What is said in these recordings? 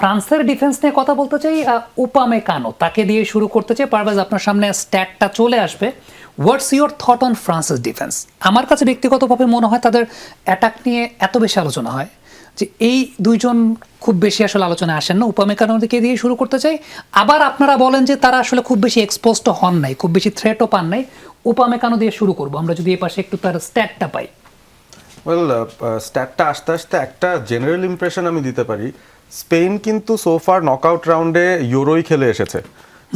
ফ্রান্সের ডিফেন্স নিয়ে কথা বলতে চাই। উপামেকানো তাকে দিয়ে শুরু করতে চাই। পারভেজ, আপনার সামনে স্ট্যাটটা চলে আসবে। হোয়াটস ইউর থট অন ফ্রান্সের ডিফেন্স? আমার কাছে ব্যক্তিগতভাবে মনে হয় তাদের অ্যাটাক নিয়ে এত বেশি আলোচনা হয় যে এই দুইজন খুব বেশি আসলে আলোচনায় আসেন না। উপামেকানো দিকে দিয়ে শুরু করতে চাই। আবার আপনারা বলেন যে তারা আসলে খুব বেশি এক্সপোজড হন নাই, খুব বেশি থ্রেটও পান নাই। উপামেকানো দিয়ে শুরু করবো আমরা, যদি এই পাশে একটু তার স্ট্যাটটা পাই। স্ট্যাটটা আস্তে আস্তে একটা জেনারেল ইমপ্রেশন আমি দিতে পারি। স্পেন কিন্তু সোফার নকআউট রাউন্ডে ইউরোই খেলে এসেছে।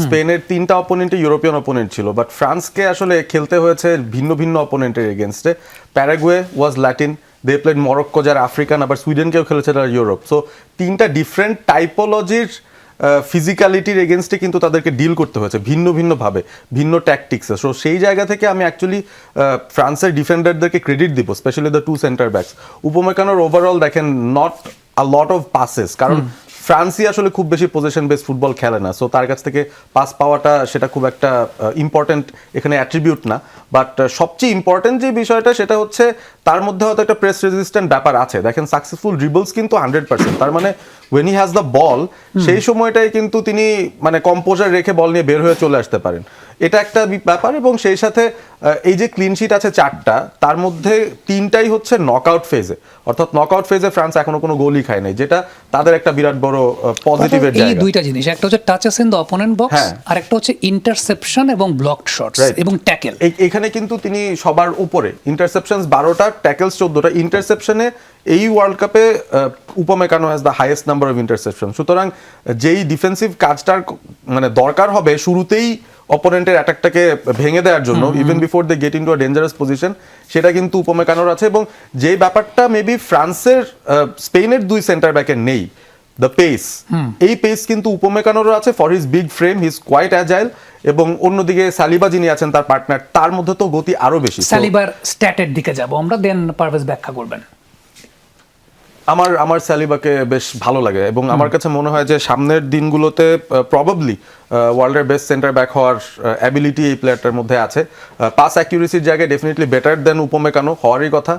স্পেনের 3টা অপোনেন্টে ইউরোপিয়ান অপোনেন্ট ছিল, বাট ফ্রান্সকে আসলে খেলতে হয়েছে ভিন্ন ভিন্ন অপোনেন্টের এগেনস্টে। Paraguay was Latin, they played Morocco যারা আফ্রিকান, আবার সুইডেনকেও খেলেছে তারা ইউরোপ। সো 3টা ডিফারেন্ট টাইপোলজির ফিজিক্যালিটির এগেনস্টে কিন্তু তাদেরকে ডিল করতে হয়েছে ভিন্ন ভিন্নভাবে, ভিন্ন ট্যাকটিক্সে। সো সেই জায়গা থেকে আমি অ্যাকচুয়ালি ফ্রান্সের ডিফেন্ডারদেরকে ক্রেডিট দিব, স্পেশালি দ্য 2 সেন্টার ব্যাকস। উপমেকানোর ওভারঅল দেখেন not a lot of passes, কারণ ফ্রান্সই আসলে খুব বেশি পজিশন বেস ফুটবল খেলে না। সো তার কাছ থেকে পাস পাওয়াটা সেটা খুব একটা ইম্পর্টেন্ট এখানে অ্যাট্রিবিউট না। বাট সবচেয়ে ইম্পর্টেন্ট যে বিষয়টা সেটা হচ্ছে তার মধ্যে হয়তো একটা প্রেস রেজিস্ট্যান্ট ব্যাপার আছে। দেখেন সাকসেসফুল ড্রিবলস কিন্তু 100%, তার মানে when he has the ball সেই সময়টাই কিন্তু তিনি মানে কম্পোজার রেখে বল নিয়ে বের হয়ে চলে আসতে পারেন। এটা একটা ব্যাপার। এবং সেই সাথে এই যে ক্লিন শিট আছে 4টা, তার মধ্যে 3টাই হচ্ছে নকআউট ফেজে, অর্থাৎ নকআউট ফেজে ফ্রান্স এখনো কোনো গোলই খায় নাই, যেটা তাদের একটা বিরাট বড় পজিটিভের জায়গা। এই দুইটা জিনিস, একটা হচ্ছে touches in the opponent box, আর একটা হচ্ছে ইন্টারসেপশন এবং ব্লকড শটস এবং ট্যাকেল। এখানে কিন্তু তিনি সবার উপরে। ইন্টারসেপশনস 12টা, ট্যাকেলস 14টা। ইন্টারসেপশনে এই ওয়ার্ল্ড কাপে Upamecano has the highest number of interception. সুতরাং যেই ডিফেন্সিভ কাজটার মানে দরকার হবে শুরুতেই অপোনেন্টের অ্যাটাকটাকে ভেঙে দেওয়ার জন্য, even before they get into a dangerous position, সেটা কিন্তু উপমেকানোর আছে। এবং যেই ব্যাপারটা মেবি ফ্রান্সের স্পেনের 2 সেন্টার ব্যাকের নেই, দ্য পেস, এই পেস কিন্তু উপমেকানোরও আছে। For his big frame he is quite agile. এবং অন্যদিকে সালিবা যিনি আছেন তার পার্টনার, তার মধ্যে তো গতি আরো বেশি। সালিবার স্ট্যাটের দিকে যাব আমরা, দেন পারভেজ ব্যাখ্যা করবেন। আমার সালিবাকে বেশ ভালো লাগে এবং আমার কাছে মনে হয় যে সামনের দিনগুলোতে প্রবাবলি ওয়ার্ল্ডের বেস্ট সেন্টার ব্যাক হওয়ার অ্যাবিলিটি এই প্লেয়ারটার মধ্যে আছে। পাস অ্যাকিউরেসির জায়গায় ডেফিনেটলি বেটার দেন উপমেকানো হওয়ারই কথা।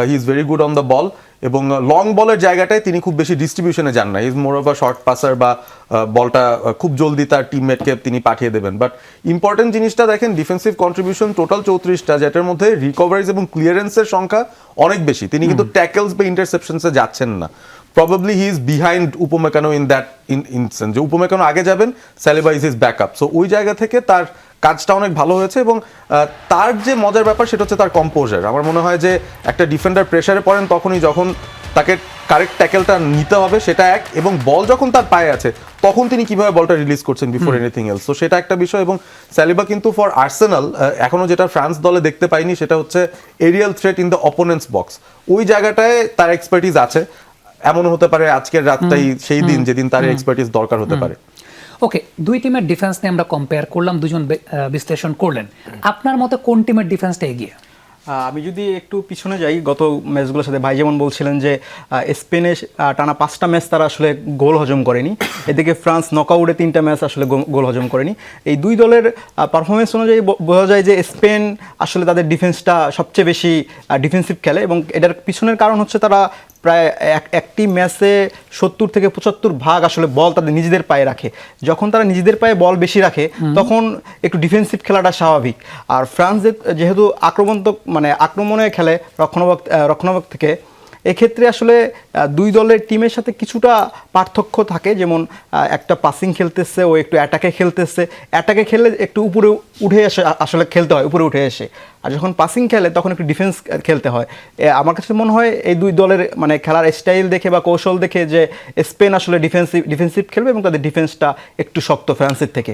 He is very good on the ball, এবং লং বলের জায়গাটায় তিনি খুব বেশি ডিস্ট্রিবিউশনে যান না। Is more of a short passer, বা বলটা খুব জলদি তার টিমমেটকে তিনি পাঠিয়ে দেবেন। বাট ইম্পর্টেন্ট জিনিসটা দেখেন, ডিফেন্সিভ কন্ট্রিবিউশন টোটাল 34টা, যেটার মধ্যে রিকভারিজ এবং ক্লিয়ারেন্সের সংখ্যা অনেক বেশি। তিনি কিন্তু ট্যাকেলস বা ইন্টারসেপশনসে যাচ্ছেন না। Probably he is behind Upamecano in that in sense, যে উপমেকানো আগে যাবেন, Saliba is his backup. So ওই জায়গা থেকে তার কাজটা অনেক ভালো হয়েছে। এবং তার যে মজার ব্যাপার সেটা হচ্ছে তার কম্পোজার। আমার মনে হয় যে একটা ডিফেন্ডার প্রেসারে পড়েন তখনই যখন তাকে কারেক্ট ট্যাকেলটা নিতে হবে, সেটা এক, এবং বল যখন তার পায়ে আছে তখন তিনি কিভাবে বলটা রিলিজ করছেন বিফোর এনিথিং এলস। তো সেটা একটা বিষয়। এবং সালিবা কিন্তু ফর আর্সেনাল এখনো যেটা ফ্রান্স দলে দেখতে পাইনি সেটা হচ্ছে aerial threat in the opponents box. ওই জায়গাটায় তার এক্সপার্টিস আছে। এমনও হতে পারে আজকের রাতটাই সেই দিন যেদিন তার এক্সপার্টিস দরকার হতে পারে। ওকে, দুই টিমের ডিফেন্স নিয়ে আমরা কম্পেয়ার করলাম, দুজন বিশ্লেষণ করলেন। আপনার মতে কোন টিমের ডিফেন্সটা এগিয়ে? আমি যদি একটু পিছনে যাই, গত ম্যাচগুলোর সাথে ভাই যেমন বলছিলেন যে স্পেনে টানা 5টা ম্যাচ তারা আসলে গোল হজম করেনি, এদিকে ফ্রান্স নকআউটে 3টা ম্যাচ আসলে গোল হজম করেনি। এই দুই দলের পারফরমেন্স অনুযায়ী বোঝা যায় যে স্পেন আসলে তাদের ডিফেন্সটা সবচেয়ে বেশি ডিফেন্সিভ খেলে, এবং এটার পিছনের কারণ হচ্ছে তারা প্রায় একটি ম্যাচে 70 থেকে 75% আসলে বল তাদের নিজেদের পায়ে রাখে। যখন তারা নিজেদের পায়ে বল বেশি রাখে তখন একটু ডিফেন্সিভ খেলাটা স্বাভাবিক। আর ফ্রান্স যেহেতু আক্রমণে খেলে রক্ষণাভাগ থেকে, এক্ষেত্রে আসলে দুই দলের টিমের সাথে কিছুটা পার্থক্য থাকে। যেমন একটা পাসিং খেলতেছে, ও একটু অ্যাটাকে খেলতেছে। অ্যাটাকে খেললে একটু উপরে উঠে আসলে খেলতে হয়, উপরে উঠে এসে। আর যখন পাসিং খেলে তখন একটু ডিফেন্স খেলতে হয়। আমার কাছে মনে হয় এই দুই দলের খেলার স্টাইল দেখে বা কৌশল দেখে যে স্পেন আসলে ডিফেন্সিভ খেলবে, এবং তাদের ডিফেন্সটা একটু শক্ত ফ্রান্সের থেকে।